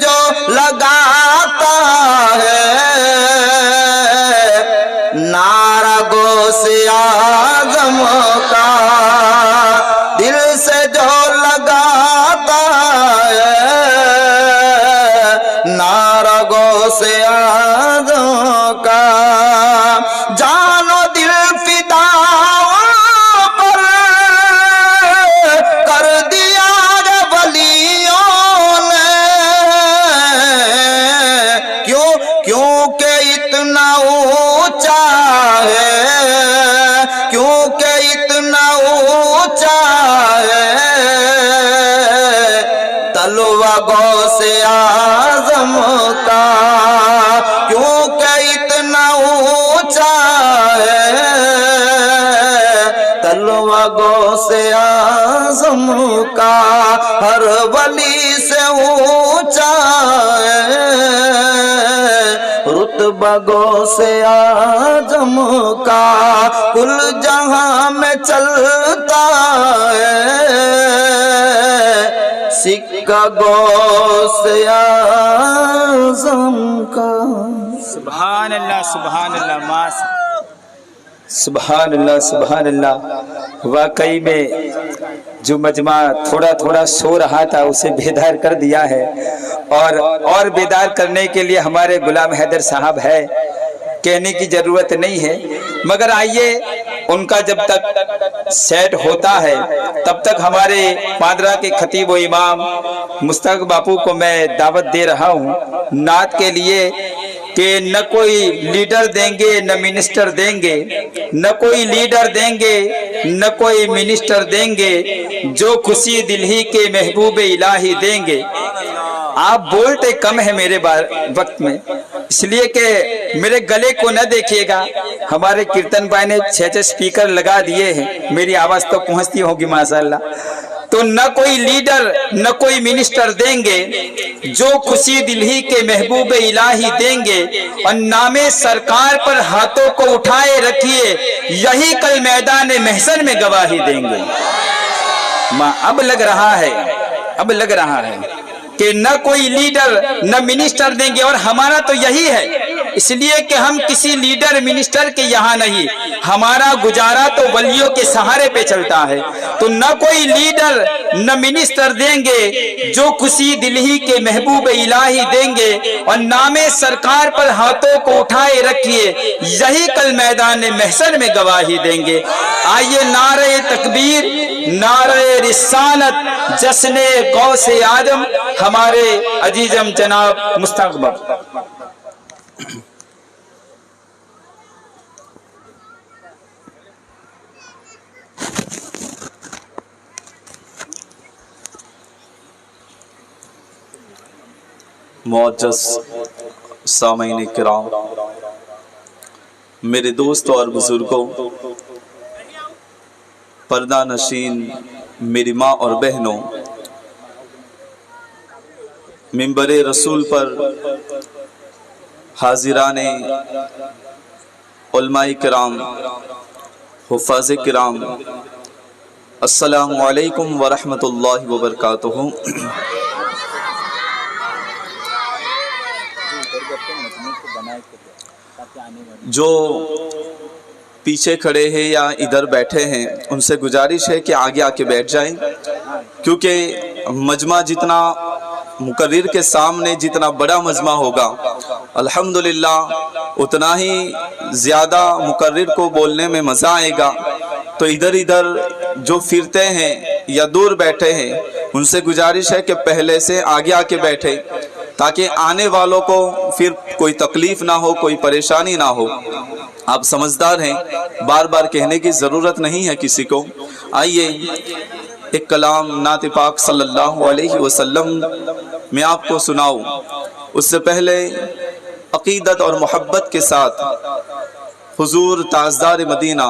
جو لگاتا ہے نعرہ غوث اعظم کا، دل سے جو لگاتا ہے نعرہ غوث اعظم کا، جان و دل فدا پر کر دیا ہے ولیوں نے، کیونکہ اتنا اونچا ہے، کیونکہ اتنا اونچا ہے تلوہ غوث اعظم کا، کیونکہ اتنا اونچا ہے تلوہ غوث اعظم کا، ہر ولی سے اونچا ہے رتبہ غوث اعظم کا، کل جہاں میں چلتا ہے سکہ غوث اعظم کا۔ سبحان اللہ سبحان اللہ ماس سبحان اللہ سبحان اللہ۔ واقعی میں جو مجمع تھوڑا تھوڑا سو رہا تھا اسے بیدار کر دیا ہے، اور بیدار کرنے کے لیے ہمارے غلام حیدر صاحب ہے، کہنے کی ضرورت نہیں ہے، مگر آئیے ان کا جب تک سیٹ ہوتا ہے تب تک ہمارے پادرا کے خطیب و امام مستق باپو کو میں دعوت دے رہا ہوں نعت کے لیے کہ نہ کوئی لیڈر دیں گے نہ منسٹر دیں گے، نہ کوئی لیڈر دیں گے نہ کوئی منسٹر دیں گے، جو خوشی دل ہی کے محبوب الہی دیں گے۔ آپ بولتے کم ہے میرے وقت میں، اس لیے کہ میرے گلے کو نہ دیکھیے گا، ہمارے کیرتن بھائی نے 6 سپیکر لگا دیے ہیں، میری آواز تو پہنچتی ہوگی ماشاءاللہ۔ تو نہ کوئی لیڈر نہ کوئی منسٹر دیں گے، جو خوشی دل ہی کے محبوب الہی دیں گے، اور نام سرکار پر ہاتھوں کو اٹھائے رکھیے، یہی کل میدان محشر میں گواہی دیں گے۔ اب لگ رہا ہے کہ نہ کوئی لیڈر نہ منسٹر دیں گے، اور ہمارا تو یہی ہے، اس لیے کہ ہم کسی لیڈر منسٹر کے یہاں نہیں، ہمارا گزارا تو ولیوں کے سہارے پہ چلتا ہے۔ تو نہ کوئی لیڈر نہ منسٹر دیں گے، جو خوشی دل ہی کے محبوب الہی دیں گے، اور نام سرکار پر ہاتھوں کو اٹھائے رکھیے، یہی کل میدان محشر میں گواہی دیں گے۔ آئیے نعرہ تکبیر، نعرہ رسالت، جشن غوث اعظم ہمارے عزیزم جناب مستقبل۔ معزز سامعین کرام، میرے دوستوں اور بزرگوں، پردہ نشین میری ماں اور بہنوں، منبر رسول پر حاضران علماء کرام، حفاظ کرام، السلام علیکم ورحمۃ اللہ وبرکاتہ۔ جو پیچھے کھڑے ہیں یا ادھر بیٹھے ہیں ان سے گزارش ہے کہ آگے آ کے بیٹھ جائیں، کیونکہ مجمع جتنا مقرر کے سامنے جتنا بڑا مجمع ہوگا الحمدللہ اتنا ہی زیادہ مقرر کو بولنے میں مزہ آئے گا۔ تو ادھر جو پھرتے ہیں یا دور بیٹھے ہیں ان سے گزارش ہے کہ پہلے سے آگے آ کے بیٹھے، تاکہ آنے والوں کو پھر کوئی تکلیف نہ ہو، کوئی پریشانی نہ ہو۔ آپ سمجھدار ہیں، بار بار کہنے کی ضرورت نہیں ہے کسی کو۔ آئیے ایک کلام نعت پاک صلی اللہ علیہ وسلم میں آپ کو سناؤں۔ اس سے پہلے عقیدت اور محبت کے ساتھ حضور تاجدار مدینہ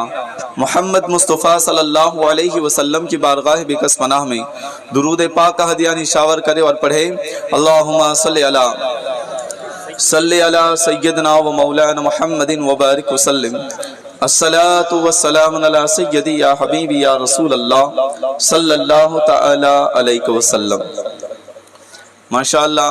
محمد مصطفیٰ صلی اللہ علیہ وسلم کی بارگاہ بکس پناہ میں درود پاک کا ہدیہ نشاور کرے اور پڑھے، اللہم صلی علی سیدنا و مولانا محمد وبارک وسلم، الصلاة والسلام علی سیدی یا حبیبی یا رسول اللہ صلی اللہ تعالی علیہ وسلم۔ ماشاءاللہ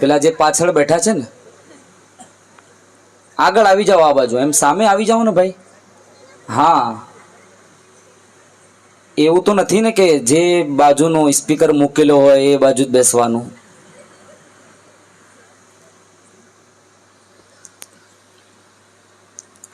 પેલા જે પાછળ બેઠા છે ને, આગળ આવી જાઓ, આ બાજુ એમ સામે આવી જાઓ ને ભાઈ। હા, એવું તો નથી ને કે જે બાજુનો સ્પીકર મૂકેલો હોય એ બાજુ જ બેસવાનું।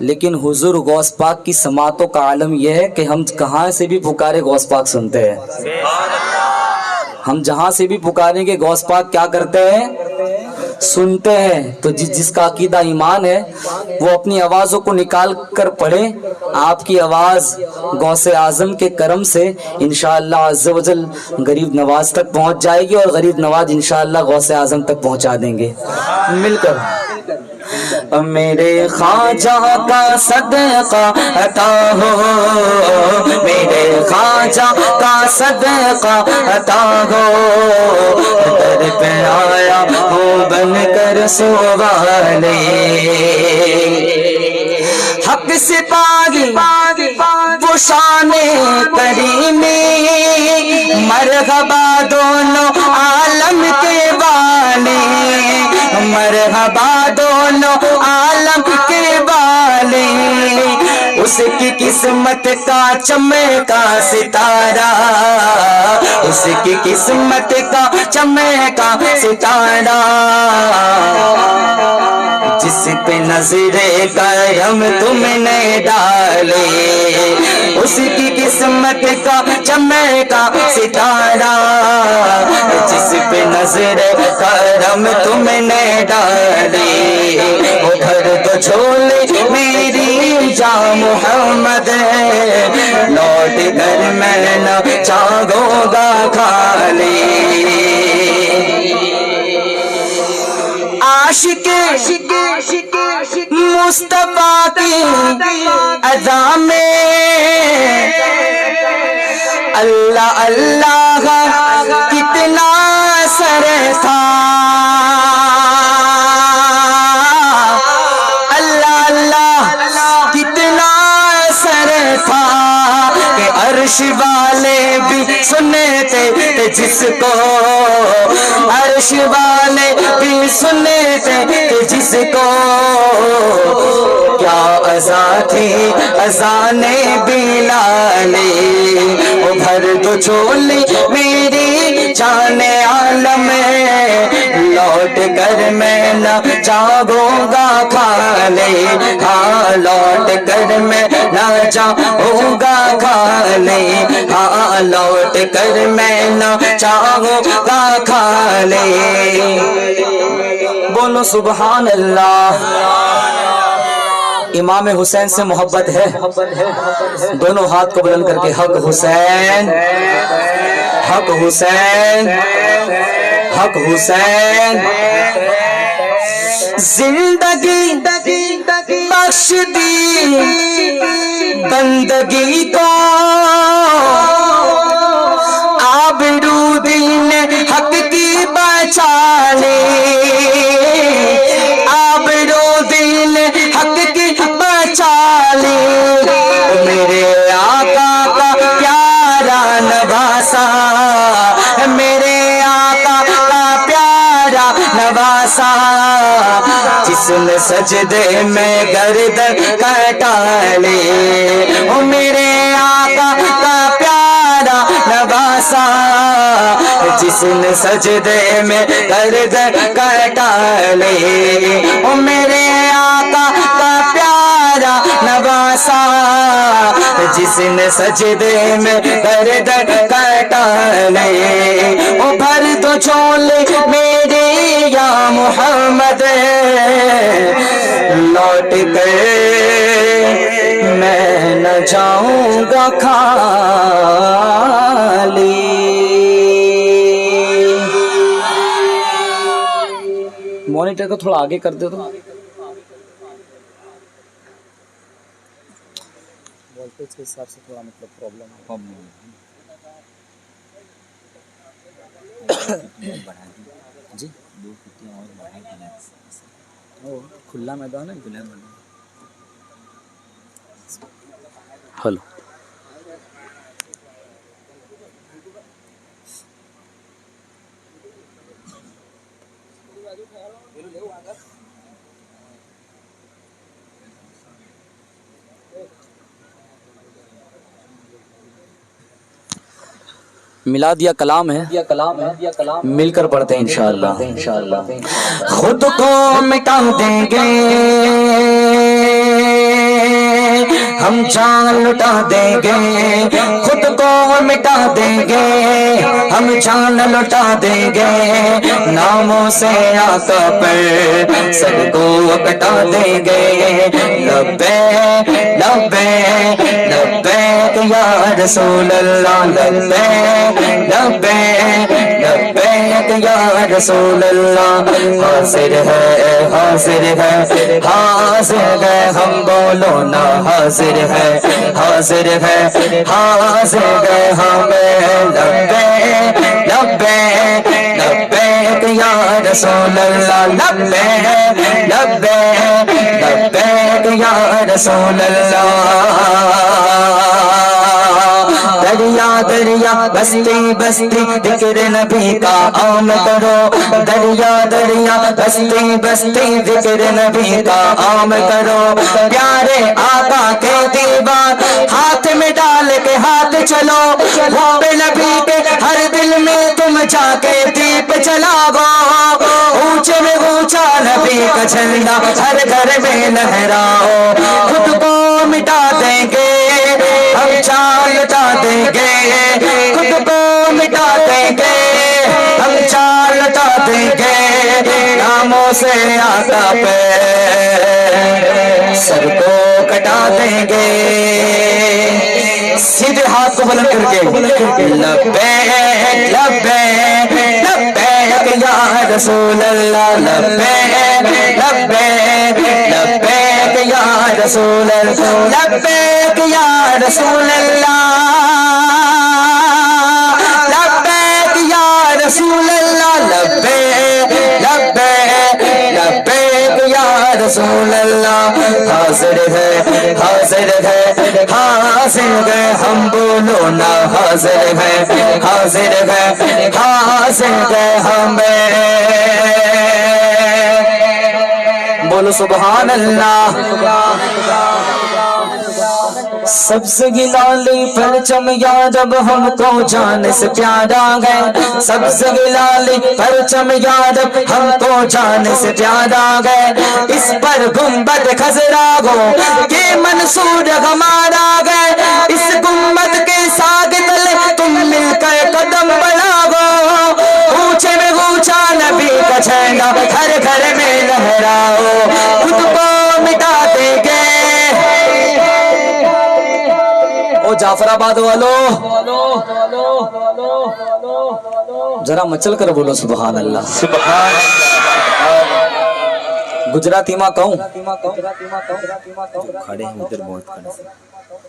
لیکن حضور غوث پاک کی سماعتوں کا عالم یہ ہے کہ ہم کہاں سے بھی پکارے غوث پاک سنتے ہیں. ہم جہاں سے بھی پکاریں گے غوث پاک کیا کرتے ہیں؟ سنتے ہیں. تو جس کا عقیدہ ایمان ہے وہ اپنی آوازوں کو نکال کر پڑھے. آپ کی آواز غوث اعظم کے کرم سے انشاءاللہ عز و جل غریب نواز تک پہنچ جائے گی اور غریب نواز انشاءاللہ غوث اعظم تک پہنچا دیں گے مل کر. میرے خواجہ کا صدقہ عطا ہو، میرے خواجہ کا صدقہ عطا ہو، در پہ آیا ہوں بن کر سوالے. حق سپاہی وہ شان کریمی، مرحبا دونوں عالم کے والے، مرحبا دونوں عالم کے والے. اس کی قسمت کا چمکا ستارہ، اس کی قسمت کا چمکا ستارہ، جس پہ نظر کرم تم نے ڈالے. اس کی قسمت کا چمکا ستارہ، جس پہ نظر کرم تم نے ڈالے. وہ گھر تو چھوڑے میری جا محمد، لوٹ کر میں نہ چاہوں گا کھانے. عاشق مصطفیٰ کی ادا میں اللہ اللہ کتنا سر تھا، اللہ اللہ کتنا سر تھا کہ عرش والے بھی سنتے تھے جس کو، عرش والے بھی سنتے تھے جس کو. کیا اذان تھی اذان بلال، وہ بھر تو چھولی میری جان عالم، لوٹ کر میں نہ چاہوں گا کھانے. ہاں لوٹ کر میں نہ چاہوں گا کھانے، ہاں لوٹ کر میں نہ چاہوں گا کھانے. بولو سبحان اللہ. امام حسین سے محبت ہے؟ دونوں ہاتھ کو بلند کر کے حق حسین، حق حسین، حق حسین. زندگی بخش دی بندگی کو، آبرو دین حق کی بچا لے، آبرو دین حق کی بچا لے. میرے آقا کا پیارا نواسا، میرے آقا کا پیارا نواسا، جس نے سجدے میں گردن کٹا لے. او میرے آقا کا پیارا نواسا، جس نے سجدے میں گردن کٹا لے. او میرے آقا کا پیارا نواسا، جس نے سجدے میں گردن کٹا لے. او بھر تو چھولے میرے یا محمد، لوٹ کر میں نہ جاؤں گا خالی. مانیٹر کو تھوڑا آگے کر دے تو. وولٹیج کے حساب سے تھوڑا مطلب پرابلم جی. دو کتنے اور بڑھائی دیں، کھلا میدان ہے، کھلا میدان. ہلو میلاد یا کلام ہے، مل کر پڑھتے ہیں انشاءاللہ. خود کو مٹا دیں گے ہم جان لٹا دیں گے خود کو مٹا دیں گے ہم جان لٹا دیں گے ناموں سے آقا پر سب کو کٹا دیں گے لبیک لبیک لبیک یا رسول اللہ لبیک لبیک لبیک یا رسول اللہ حاضر ہے حاضر ہے حاضر ہے ہم بولو نا حاضر ہے حاضر ہے حاضر ہے ہمیں لبیک لبیک لبیک یا رسول اللہ لبیک لبیک لبیک یا رسول اللہ دریا دریا بستی بستی ذکر نبی کا عام کرو دریا دریا بستی بستی ذکر نبی کا عام کرو پیارے آقا کے دیوار ہاتھ میں ڈال کے ہاتھ چلو حب نبی کے ہر دل میں تم جا کے دیپ جلاؤ اونچے میں اونچا نبی کا جھنڈا ہر گھر میں لہراؤ خود کو مٹا دیں گے ہم جان لٹا دیں گے خود کو مٹا دیں گے ہم جان لٹا دیں گے ناموں سے آقا پہ سر کو کٹا دیں گے سیدھے ہاتھ کو بلند کر کے لبیک لبیک لبیک یا رسول اللہ لبیک لبیک لبیک یا رسول اللہ لبیک یا رسول اللہ لبیک یا رسول اللہ لبیک لبیک لبیک یا رسول اللہ حاضر ہے حاضر ہے حاضر ہے ہم بولو نا حاضر ہے حاضر ہے حاضر ہے ہمیں بولو سبحان اللہ سب سے گلالی پرچم یا جب ہم کو جان سے پیارا گئے سب سے گلالی پرچم یا جب ہم کو جان سے پیارا گئے اس پر گنبد خضرا گو یہ منصور ہمارا گئے اس گنبد کے ساگ تلے تم مل کر قدم بڑھاؤ اونچے میں اونچا نبی کا جھنڈا ہر گھر میں لہراؤ خود کو مٹا دیں گے او جعفر آباد والو ذرا مچل کر بولو سبحان اللہ سبحان گجراتی ماں کہوں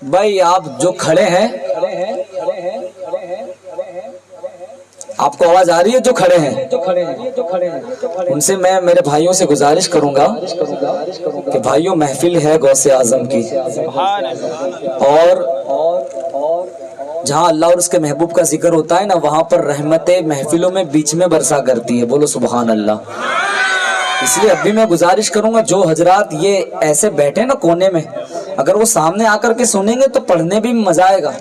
بھائی آپ جو کھڑے ہیں آپ کو آواز آ رہی ہے جو کھڑے ہیں ان سے میں میرے بھائیوں سے گزارش کروں گا کہ بھائیوں محفل ہے غوث اعظم کی اور جہاں اللہ اور اس کے محبوب کا ذکر ہوتا ہے نا وہاں پر رحمتیں محفلوں میں بیچ میں برسا کرتی ہے بولو سبحان اللہ اس لیے اب بھی میں گزارش کروں گا جو حضرات یہ ایسے بیٹھے نا کونے میں اگر وہ سامنے آ کر کے سنیں گے تو پڑھنے بھی مزہ آئے گا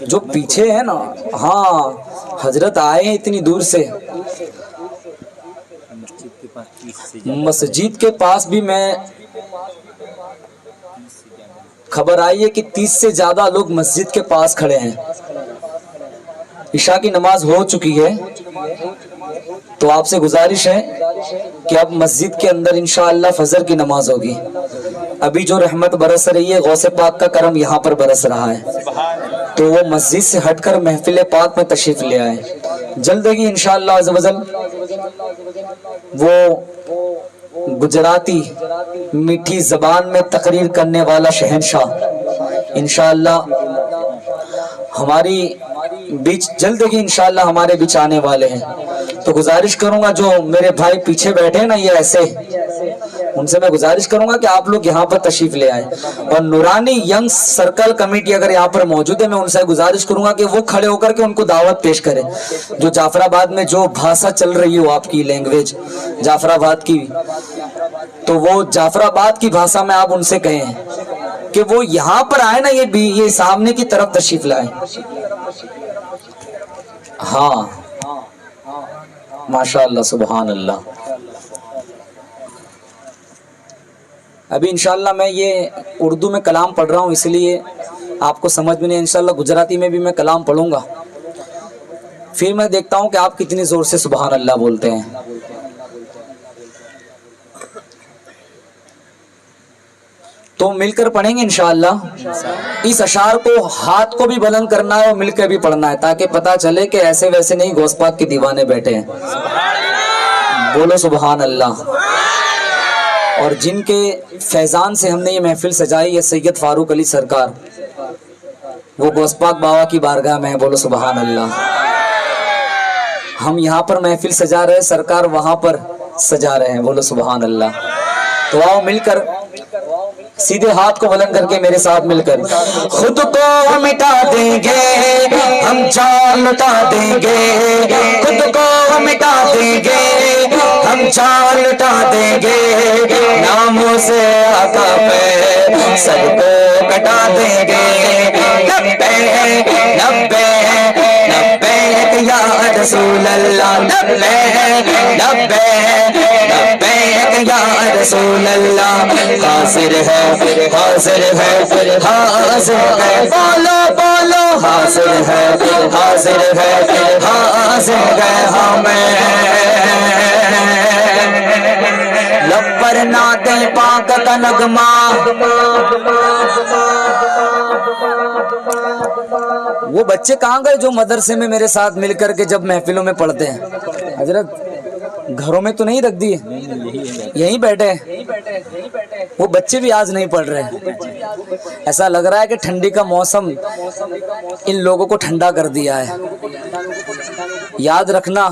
جو پیچھے ہے نا ہاں حضرت آئے ہیں اتنی دور سے مسجد کے پاس بھی میں خبر آئی ہے کہ 30 سے زیادہ لوگ مسجد کے پاس کھڑے ہیں عشاء کی نماز ہو چکی ہے تو آپ سے گزارش ہے کہ اب مسجد کے اندر انشاءاللہ فجر کی نماز ہوگی ابھی جو رحمت برس رہی ہے غوث پاک کا کرم یہاں پر برس رہا ہے تو وہ مسجد سے ہٹ کر محفل پاک میں تشریف لے آئے جلد ہی انشاءاللہ عز و جل وہ گجراتی میٹھی زبان میں تقریر کرنے والا شہنشاہ انشاءاللہ ہماری بیچ جلد ہی انشاءاللہ ہمارے بیچ آنے والے ہیں تو گزارش کروں گا جو میرے بھائی پیچھے بیٹھے ہیں نا یہ ایسے ان سے میں گزارش کروں گا کہ آپ لوگ یہاں پر تشریف لے آئے اور نورانی ینگ سرکل کمیٹی اگر یہاں پر موجود ہے میں ان سے گزارش کروں گا کہ وہ کھڑے ہو کر کے ان کو دعوت پیش کرے جو جعفر آباد میں جو بھاشا چل رہی ہو آپ کی لینگویج جعفر آباد کی تو وہ جعفر آباد کی بھاشا میں آپ ان سے کہیں کہ وہ یہاں پر آئے نا یہ سامنے کی طرف تشریف لائے ہاں ماشاءاللہ سبحان اللہ ابھی انشاءاللہ میں یہ اردو میں کلام پڑھ رہا ہوں، اس لیے آپ کو سمجھ میں نہیں، انشاءاللہ گجراتی میں بھی میں کلام پڑھوں گا، پھر میں دیکھتا ہوں کہ آپ کتنی زور سے سبحان اللہ بولتے ہیں۔ تو مل کر پڑھیں گے انشاءاللہ۔ اس اشعار کو ہاتھ کو بھی بلند کرنا ہے اور مل کر بھی پڑھنا ہے، تاکہ پتہ چلے کہ ایسے ویسے نہیں غوث پاک کے دیوانے بیٹھے ہیں۔ بولو سبحان اللہ۔ اور جن کے فیضان سے ہم نے یہ محفل سجائی ہے سید فاروق علی سرکار، وہ غوث پاک بابا کی بارگاہ میں ہے، بولو سبحان اللہ۔ ہم یہاں پر محفل سجا رہے، سرکار وہاں پر سجا رہے ہیں، بولو سبحان اللہ۔ تو آؤ مل کر سیدھے ہاتھ کو بلند کر کے میرے ساتھ مل کر، خود کو مٹا دیں گے ہم جان لٹا دیں گے، خود کو مٹا دیں گے ہم جان لٹا دیں گے، ناموں سے آقا پہ سب کو کٹا دیں گے، لبیک لبیک لبیک یا رسول اللہ، لبیک لبیک لبیک یا رسول اللہ، حاضر ہے حاضر ہے حاضر ہے، بولو بولو حاضر ہے حاضر ہے حاضر ہے ہمیں، لب پر نعت پاک کا نغمہ، وہ بچے کہاں گئے جو مدرسے میں میرے ساتھ مل کر کے جب محفلوں میں پڑھتے ہیں؟ حضرت گھروں میں تو نہیں رکھ دیے، یہیں بیٹھے ہیں، وہ بچے بھی آج نہیں پڑھ رہے۔ ایسا لگ رہا ہے کہ ٹھنڈی کا موسم ان لوگوں کو ٹھنڈا کر دیا ہے۔ یاد رکھنا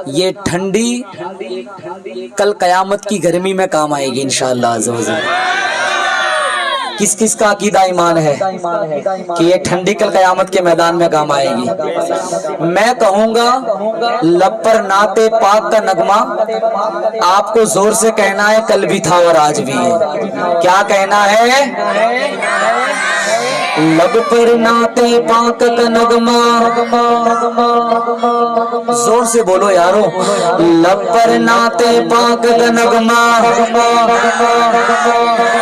یہ ٹھنڈی کل قیامت کی گرمی میں کام آئے گی انشاءاللہ عز و جل۔ کس کس کا عقیدہ ایمان ہے کہ یہ ٹھنڈی کل قیامت کے میدان میں کام آئے گی؟ میں کہوں گا لب پر نعت پاک کا نغمہ، آپ کو زور سے کہنا ہے کل بھی تھا اور آج بھی ہے۔ کیا کہنا ہے؟ لب پر نعت پاک کا نغمہ، زور سے بولو یارو، لب پر نعت پاک کا نغمہ،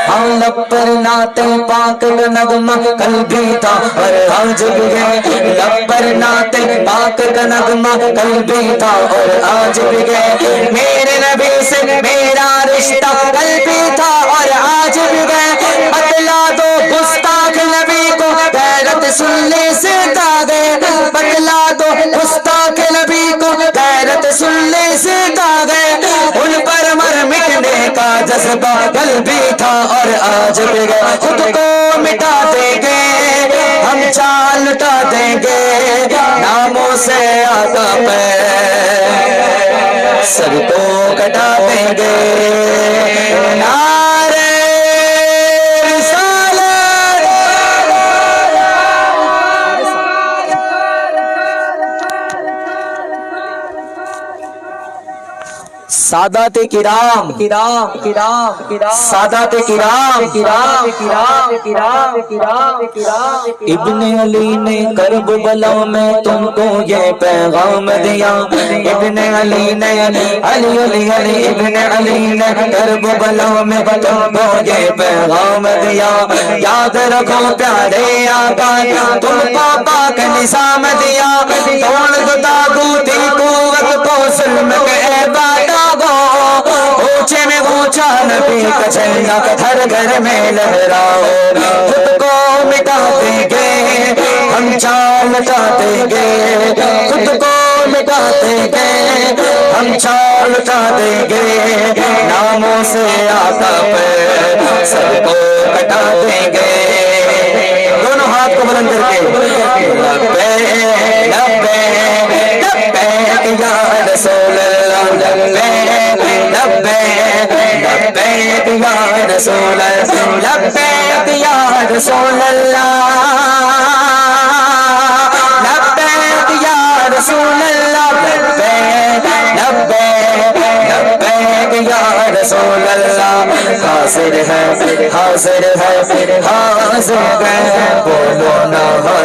ہم لب پر نعت پاک کا نغمہ، کل بھی تھا اور آج بھی ہے، لب پر نعت پاک کا نغمہ، کل بھی تھا اور آج بھی ہے، میرے نبی سے میرا رشتہ کل بھی تھا اور آج بھی ہے، بتلا دو گستاخ نبی کو غیرت سننے سے داغے، بتلا دو گستاخ نبی کو غیرت سننے سے داغے، ان پر مر مٹنے کا جذبہ کل بھی تھا اور آج بھی ہے، خود کو مٹا دیں گے ہم جان لٹا دیں گے، ناموں سے آقا پہ سب کو کٹا دیں گے، نعرہ سادات کرام سادات کرام، ابن علی نے کربلا میں تم کو یہ پیغام دیا، ابن علی نے علی علی علی ابن علی نے کربلا میں تم کو یہ پیغام دیا، یاد رکھو پیارے آقا تم کو پاک نظام دیا، توڑ دو طاغوتی قوت کو ظلم کے اونچے میں اونچا نبی کا جھنڈا ہر گھر میں لہراؤ، خود کو مٹا دیں گے ہم جان لٹا دیں گے، خود کو مٹا دیں گے ہم جان لٹا دیں گے، ناموں سے آقا پہ سب کو کٹا دیں گے، دونوں ہاتھ کو بلند کر کے لبیک لبیک لبیک یا رسول اللہ، لبیک لبیک لبیک یا رسول اللہ، لبیک یا رسول اللہ، لبیک یا رسول اللہ، لبیک لبیک لبیک یا رسول اللہ، حاضر ہے حاضر ہے حاضر ہے، بولو نا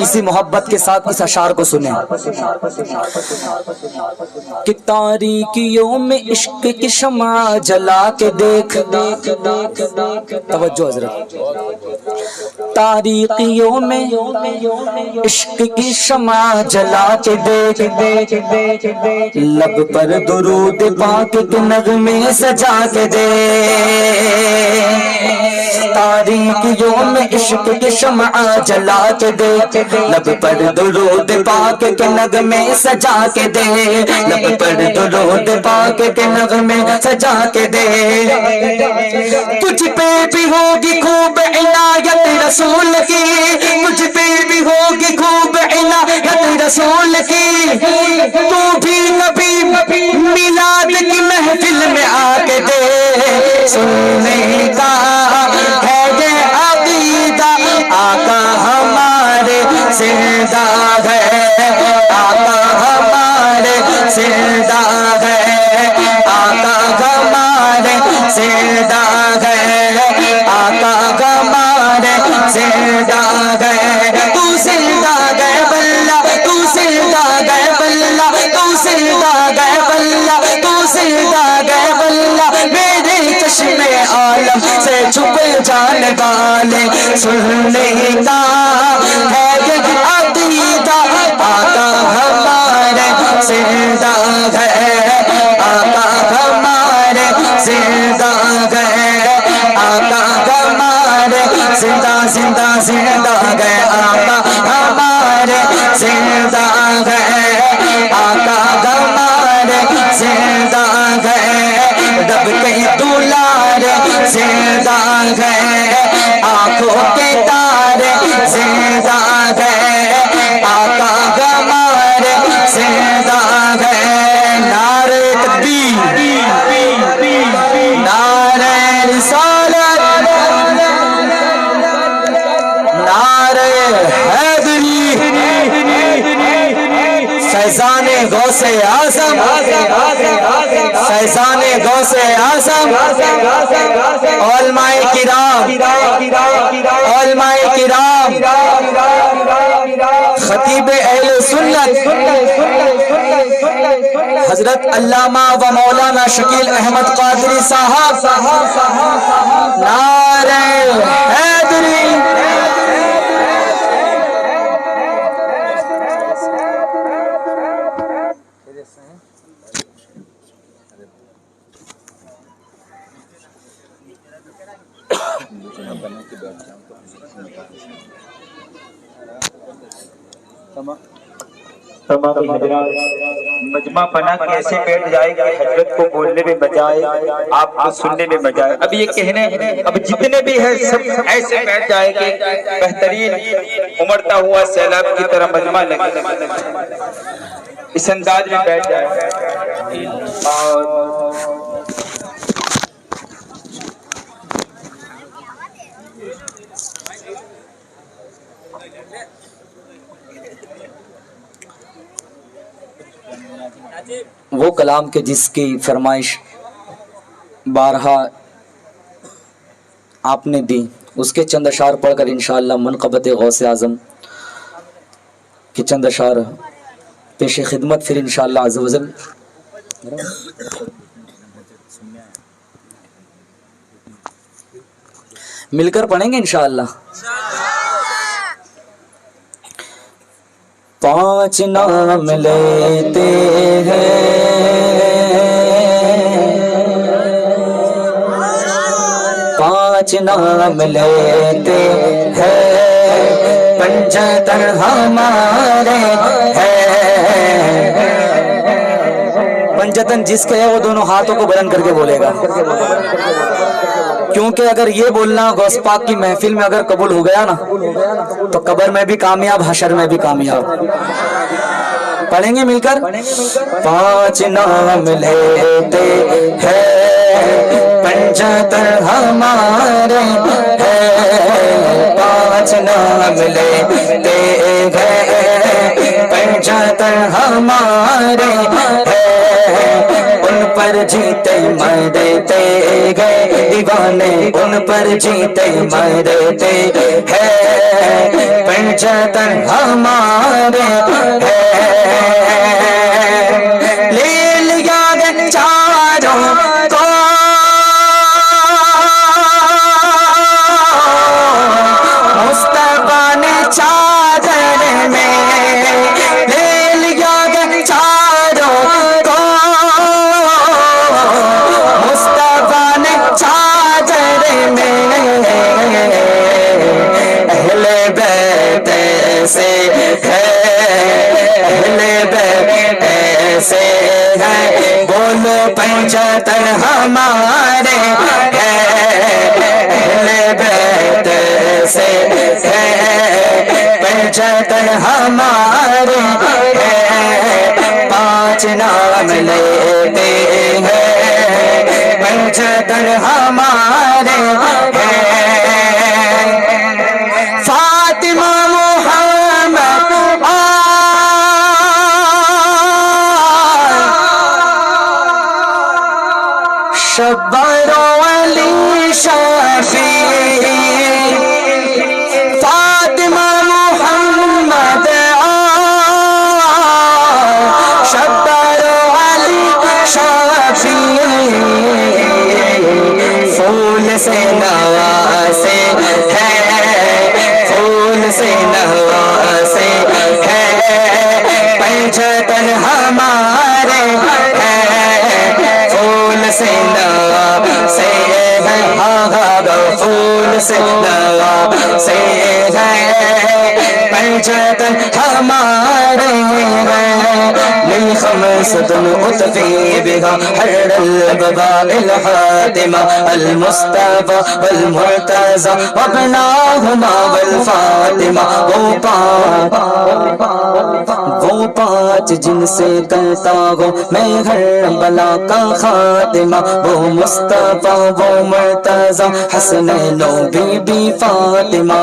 اسی محبت کے ساتھ اس اشعار کو سنیں کہ تاریکیوں میں عشق کی شمع جلا کے دیکھ، توجہ حضرت، تاریکیوں میں عشق کی شمع جلا کے دیکھ، لب پر درود پاک کے نغمے سجا کے دے، تاریکیوں میں عشق کی شمع جلا کے دے، لب پر درود پاک کے نغمے سجا کے دے، لب پر درود پاک کے نغمے سجا کے دے، تجھ پہ بھی ہوگی خوب عنایت رسول کی، مجھ پہ بھی ہوگی خوب عنایت رسول کی، تو بھی کبھی میلاد کی محفل میں آ کے دے، سننے کا ہے یہ عقیدہ آقا ہمارے زندہ ہے، آقا ہمارے زندہ ہے، آقا ہمارے زندہ ہے، آقا ہمارے زندہ ہے، تو زندہ ہے واللہ، تو زندہ ہے واللہ، تو زندہ ہے واللہ، تو زندہ ہے واللہ، میرے چشم عالم سے چھپ جانے والے سننے کا ہے یہ عقیدہ آقا ہمارے زندہ ہے، آقا ہمارے زندہ ہے، آقا ہمارے زندہ زندہ زندہ ہے، آقا ہمارے زندہ ہے، آقا ہمارے زندہ ہے، رب کے دلارے زندہ ہے، آنکھوں کے تارے زندہ ہے، آقا ہمارے زندہ ہے، نعرہ تکبیر، نعرہ رسالت، نعرہ حیدری، فیضان غوث اعظم، فیضان غوث اعظم، علماء کرام، علماء کرام، خطیب اہل سنت حضرت علامہ و مولانا شکیل احمد قادری صاحب، نعرہ حیدری، تمام حضرات مجمع پناہ کیسے بیٹھ جائے گا، حضرت کو بولنے میں مزہ آئے، آپ کو سننے میں مزہ آئے، اب یہ کہنے اب جتنے بھی ہیں سب ایسے بیٹھ جائے کہ بہترین امڑتا ہوا سیلاب کی طرح مجمع لگے، اس انداز میں بیٹھ جائے، اور وہ کلام کے جس کی فرمائش بارہا آپ نے دی، اس کے چند اشعار پڑھ کر انشاءاللہ منقبت غوث اعظم کے چند اشعار پیش خدمت پھر انشاءاللہ عز و جل مل کر پڑھیں گے انشاءاللہ۔ 5 نام لیتے ہیں، 5 نام لیتے ہیں، 75 ہمارے ہیں، 75 جس کے ہے وہ دونوں ہاتھوں کو بلند کر کے بولے گا، کیونکہ اگر یہ بولنا غوث پاک کی محفل میں اگر قبول ہو گیا نا تو قبر میں بھی کامیاب، حشر میں بھی کامیاب۔ پڑھیں گے مل کر؟ 5 نام لیتے ہیں، 75 ہمارے ہیں، 5 نام لیتے ہیں، 75 ہمارے ہیں، ان پر جیتے مرتے گئے دیوانے ان پر جیتے مرتے ہیں پنجتن ہمارے لے لیا گیا چاروں کو مصطفیٰ نے چادر میں لے لیا گیا چاروں کو مصطفیٰ نے چادر میں اہل بیت سے ہے اہل بیت سے ہے بولو پنجتن ہمارے اہل بیت سے ہے پنجتن ہمارے پانچ نام لیتے ہیں پنجتن ہمارے فاطمہ محمد شبر علی شفیع فاطمہ محمد شبر علی شفیع پھول سے نوازے ہے پھول سے نوازے ہے پنجتن ہمارے پھول سے نوازے ہے پھول سے نوازے ہے پنجتن ہمارے من خمسة أطفي بها حر البباء الحاتمة المصطفى والمرتضى وابناهما والفاطمة وہ پانچ جن سے کرتا ہوں میں ہر بلا کا خاتمہ وہ مصطفیٰ وہ مرتضی حسنین و بی بی فاطمہ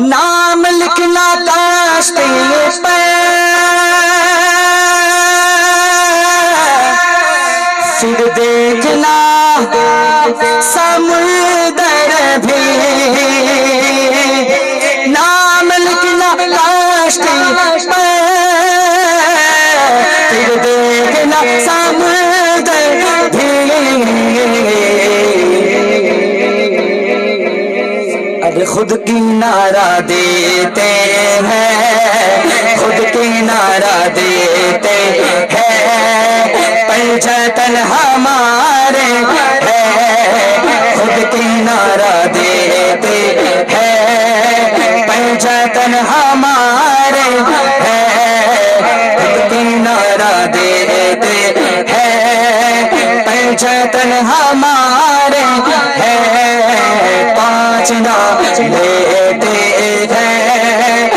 نام لکھنا کاشتی پہ پھر دیکھنا سمندر بھی نام لکھنا کاشتی پہ پھر دیکھنا سمندر بھی ارے خود کی نعرہ دیتے ہیں خود کی نعرہ دیتے ہیں پنجتن ہمارے خود کی نعرہ دیتے ہیں پنجتن ہمارے خود کی نعرہ دیتے ہیں پنجتن ہمارے پانچ نام لیتے ہیں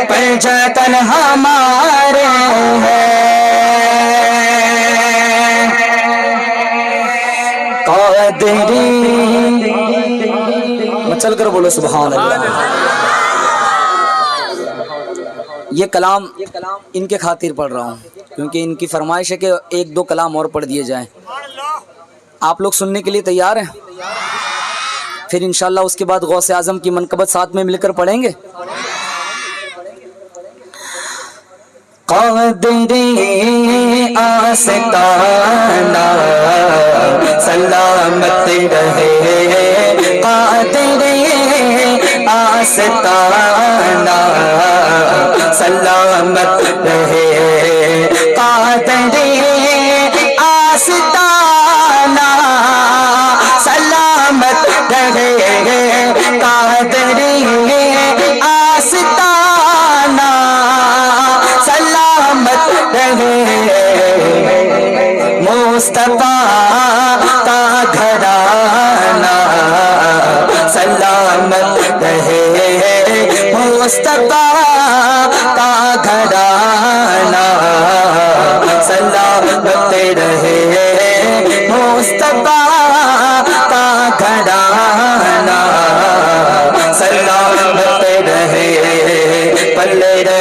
پنجتن ہمارے قادری چل کر بولو سبحان اللہ یہ کلام ان کے خاطر پڑھ رہا ہوں کیونکہ ان کی فرمائش ہے کہ ایک دو کلام اور پڑھ دیے جائیں آپ لوگ سننے کے لیے تیار ہیں پھر انشاءاللہ اس کے بعد غوث اعظم کی منقبت ساتھ میں مل کر پڑھیں گے قادری آستانہ سلامت رہے قادری آستانہ سلامت رہے قادری آستانہ سلامت رہے قادری آستانہ سلامت رہے مصطفیٰ کا گھرانہ سلامت رہے مصطفیٰ کا گھرانہ سلامت رہے مصطفیٰ کا گھرانہ سلامت رہے پلے رہے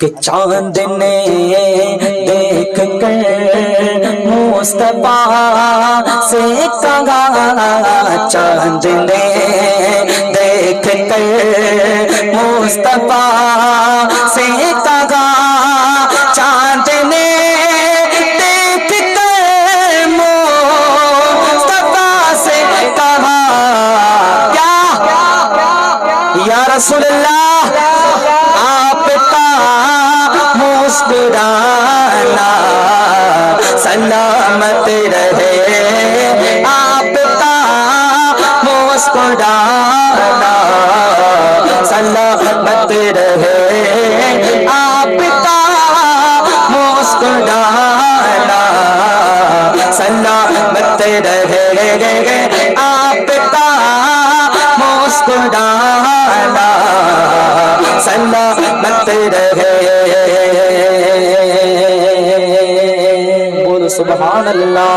کہ چاند نے دیکھ کر مصطفیٰ سے کہا، چاند نے دیکھ کر مصطفیٰ سے کہا، چاند نے دیکھ کر مصطفیٰ سے کہا، کیا یا رسول اللہ آپ کا مسکرانا سلامت رہے، آپ کا مسکرانا سلامت رہے، آپ کا مسکرانا سلامت رہے، آپ کا مسکرانا سلامت رہے۔ بولو سبحان اللہ۔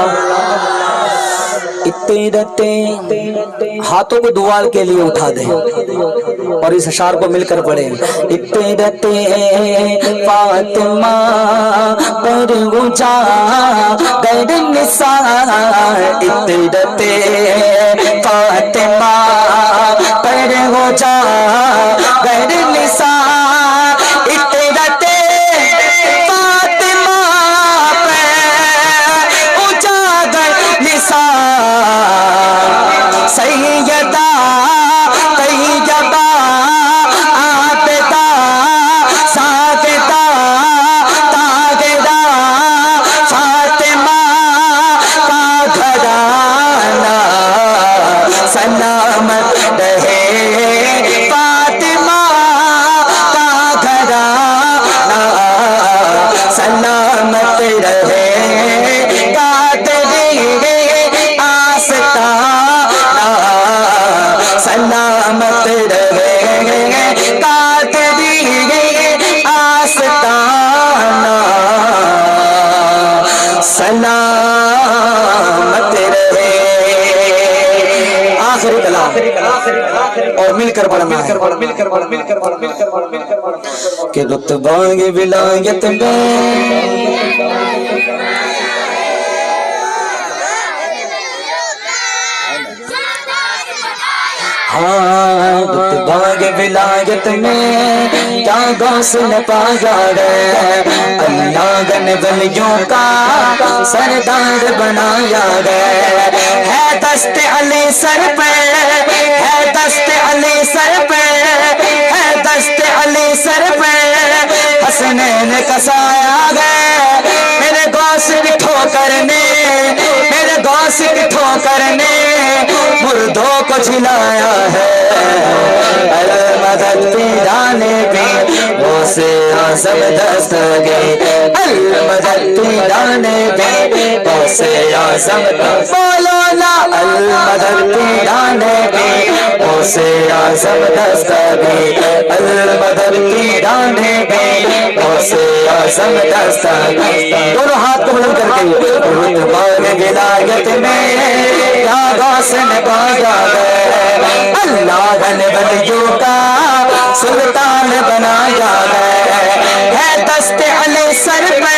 اتنے رہتے ہاتھوں کو دوال کے لیے اٹھا دیں اور اس اشعار کو مل کر پڑھیں۔ اتنے رہتے فاطمہ پر اونچا غیر نثار، اتنے رہتے فاطمہ پر اونچا غیر نثار، اتنے رہتے فاطمہ پر اونچا غیر نثار، سیدہ طیبہ عابدہ ساجدہ طاہرہ فاطمہ کا گھرانہ سلامت رہے، فاطمہ کا گھرانہ سلامت رہے، قادری آستانہ سلامت رہے، قادری آستانہ سلامت رہے۔ آخری کلام اور مل کر پڑھنا ہے کہ رتبہ ولایت میں باغ ولایت میں کیا غوث نے پایا ہے، اللہ گن ولیوں کا سردار بنایا ہے دست علی سر پہ، ہے دست علی سر پہ، ہے دست علی سر پہ، حسنین کا سایہ ہے میرے غوث کی ٹھوکر نے، میرے غوث کی ٹھوکر نے مردوں کو جھلایا ہے، المدد پیرانے بھی وہ سے آزم دستگی، المدد پیرانے بھی وہ سے آزم بولو نا، المدد پیرانے بھی وہ سے آزم دستگی، المدد پیرانے بھی وہ سے آزم دستگی۔ دونوں ہاتھ کو بلند کر کے رتبہ ولایت میں کیا غوث نے پایا ہے، اللہ نے ولیوں کا سلطان بنایا ہے دست علی سر پہ،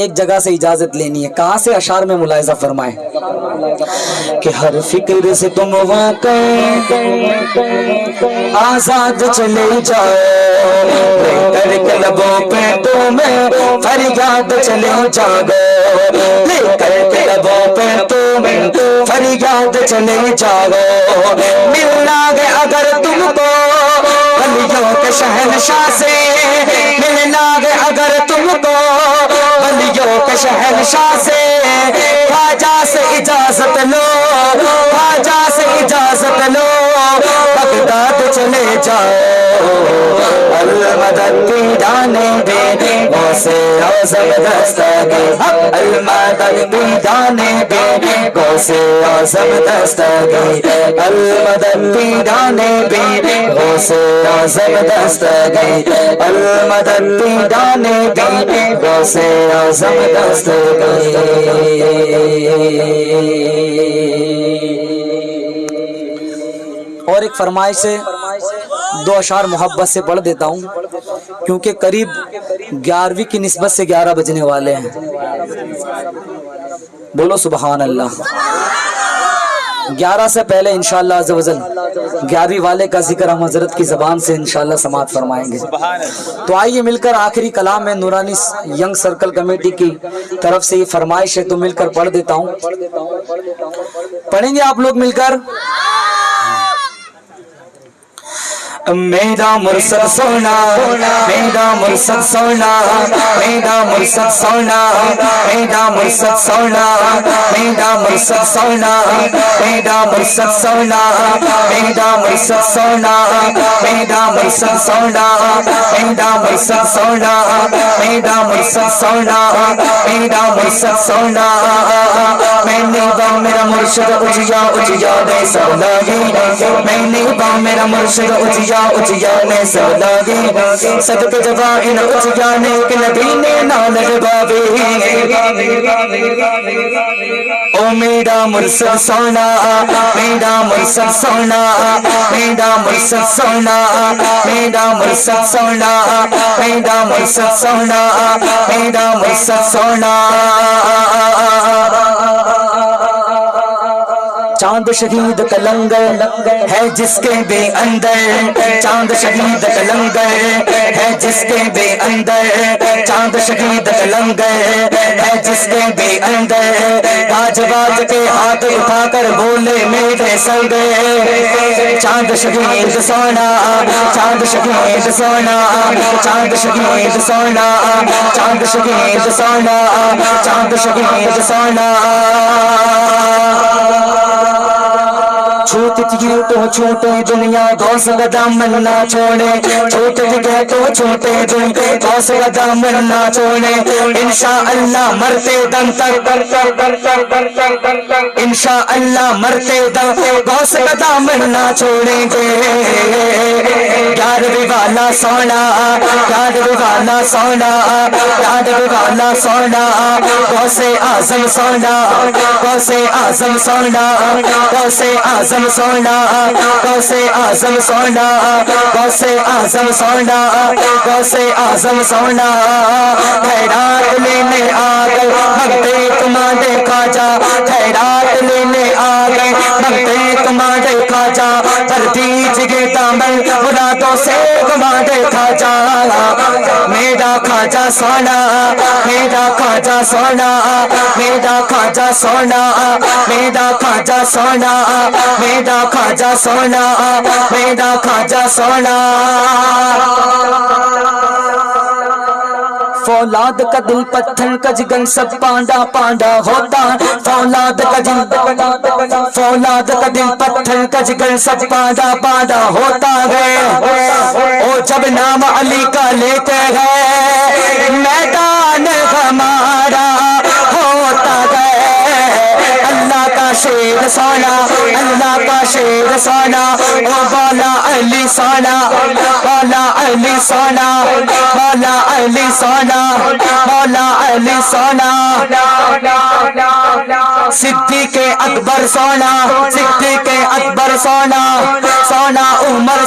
ایک جگہ سے اجازت لینی ہے. کہاں سے؟ اشعار میں ملاحظہ فرمائیں کہ ہر فکر سے تم ہو کر آزاد چلے جاؤ، لے کر کے لبوں پہ تمہیں فریاد چلے جاؤ، لے کر کے لبوں پہ تمہیں فریاد چلے جاؤ. ملنا گے اگر تم کو ولیوں کے شہنشاہ سے، ملنا گے اگر تم کو ولیوں کے شہنشاہ سے، خواجہ سے اجازت لو، خواجہ سے اجازت لو، بغداد چلے جاؤ. المدد پیرانے دے غوث اعظم دستگیر، المدد پیرانے دے غوث اعظم دستگیر، المدد پیرانے دے غوث اعظم دستگیر، المدد پیرانے دے غوث اعظم دستگیر. اور ایک فرمائش سے 2 اشعار محبت سے پڑھ دیتا ہوں، کیونکہ قریب 11ویں کی نسبت سے 11 بجنے والے ہیں. بولو سبحان اللہ. 11 سے پہلے انشاءاللہ عز و جل 11ویں والے کا ذکر ہم حضرت کی زبان سے انشاءاللہ سماعت فرمائیں گے. تو آئیے مل کر آخری کلام میں نورانی ینگ سرکل کمیٹی کی طرف سے یہ فرمائش ہے، تو مل کر پڑھ دیتا ہوں. پڑھیں گے آپ لوگ مل کر؟ میرا مرشد سونا، میرا مرشد سونا، میرا مرشد سونا، میرا مرشد سونا، میرا مرشد سونا، میرا مرشد سونا، میرا مرشد سونا، میرا مرشد سونا، میرا مرشد سونا، میرا مرشد سونا، میرا مرشد سونا. میں نے با میرا مرشد اجیا اجیا دے سب لاگی، میں نے با میرا مرشد اجیا اجیا نے سب لاگی، صدق جبا ان اجیا نے کہ نبی نے نال لگاوے. او میرا مرشد سونا، میرا مرشد سونا، میرا مرشد سونا، میرا مرشد سونا، میرا مرشد سونا، میرا مرشد سونا. چاند شہید کا لنگر ہے جس کے بے اندر، چاند شہید کا لنگر ہے جس کے بے اندر، چاند شہید کا لنگر ہے جس کے بے اندر. آج بات کے ہاتھ اٹھا کر بولے میرے سنگ، چاند شہید سونا، چاند شہید سونا، چاند شہید سونا، چاند شہید سونا، چاند شہید سونا. چھوٹ گئے تو چھوٹے دنیا غوث کا دامن نہ چھوڑے، چھوٹ گئے تو چھوٹے دنیا غوث کا دامن نہ چھوڑے. انشاءاللہ مرتے دم تک، انشاءاللہ مرتے دم غوث کا دامن نہ چھوڑیں گے. 11ویں والا سونا، 11ویں والا سونا، 11ویں والا سونا، غوث اعظم سونا، غوث اعظم سونا، غوث اعظم سونا، غوث اعظم سونا، غوث اعظم سونا، غوث اعظم سونا. خیرات لینے آ گئے بھگتے تمہارے خواجہ، خیرات لینے آ گئے بھگتے تمہارے خواجہ، پر دیجیے دامن مرادوں سے تمہارے خواجہ. میرا خواجہ سونا، میرا خواجہ سونا، میرا خواجہ سونا، میرا خواجہ سونا، میرا خواجہ سونا، میرا خواجہ سونا. فولاد کا دل پتھر کا جگن سب پانڈا پانڈا ہوتا، فولاد کا دل، فولاد کا دل پتھر کا جگن سب پانڈا پانڈا ہوتا ہے. او جب نام علی کا لیتے ہیں میدان ہمارا ہوتا ہے. اللہ کا شیر سونا، اللہ کا شیر سونا، او بالا علی سونا، بالا علی سونا، بالا علی سونا، مولا علی سونا. صدیق اکبر سونا، صدیق اکبر سونا، سونا عمر